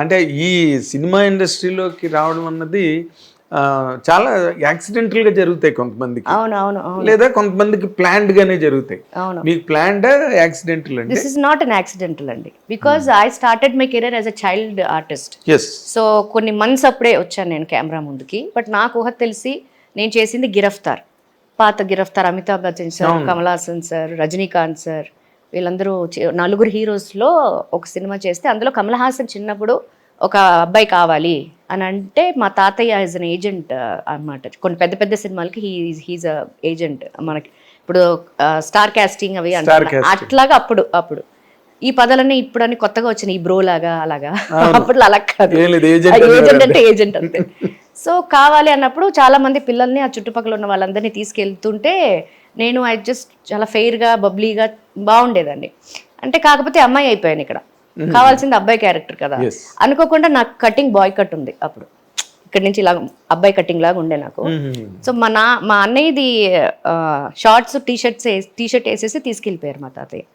అంటే ఈ సినిమా ఇండస్ట్రీలోకి రావడం అన్నది చాలా యాక్సిడెంటల్ గా జరుగుతాయి కొంతమందికి, అవును లేదా కొంతమందికి ప్లాన్డ్ గానే జరుగుతాయి. అవును. మీకు ప్లాన్డ్ యాక్సిడెంటల్ అంటే? This is not an accidental అండి, because I started my career as a child artist. Yes. So కొన్ని మంత్స్ అప్పుడే వచ్చాను నేను కెమెరా ముందుకి. బట్ నాకు ఊహ తెలిసి నేను చేసింది గిరఫ్తార్, పాత Giraftaar, Amitabh Bachchan sir, Kamal Haasan sir, Rajinikanth sir, వీళ్ళందరూ నలుగురు హీరోస్లో ఒక సినిమా చేస్తే అందులో కమల్ హాసన్ చిన్నప్పుడు ఒక అబ్బాయి కావాలి అని అంటే మా తాతయ్య ఈజ్ అన్ ఏజెంట్ అన్నమాట. కొన్ని పెద్ద పెద్ద సినిమాలకి హీజ్ అ ఏజెంట్. మనకి ఇప్పుడు స్టార్ కాస్టింగ్ అవి అంటారు అట్లాగా. అప్పుడు ఈ పదాలన్నీ ఇప్పుడని కొత్తగా వచ్చినాయి, ఈ బ్రో లాగా అలాగా. అప్పుడు అలా కాదు, ఏజెంట్ అంటే ఏజెంట్ అంతే. సో కావాలి అన్నప్పుడు చాలా మంది పిల్లల్ని ఆ చుట్టుపక్కల ఉన్న వాళ్ళందరినీ తీసుకెళ్తుంటే నేను చాలా ఫెయిర్గా బబ్లీగా బాగుండేదండి. అంటే కాకపోతే అమ్మాయి అయిపోయాను ఇక్కడ, కావాల్సింది అబ్బాయి క్యారెక్టర్ కదా అనుకోకుండా నాకు కటింగ్ బాయ్ కట్ ఉంది అప్పుడు. ఇక్కడ నుంచి ఇలా అబ్బాయి కటింగ్ లాగా ఉండే నాకు. సో మా అన్నయ్యది షార్ట్స్ టీ షర్ట్ వేసేసి తీసుకెళ్ళిపోయారు మా తాతయ్య.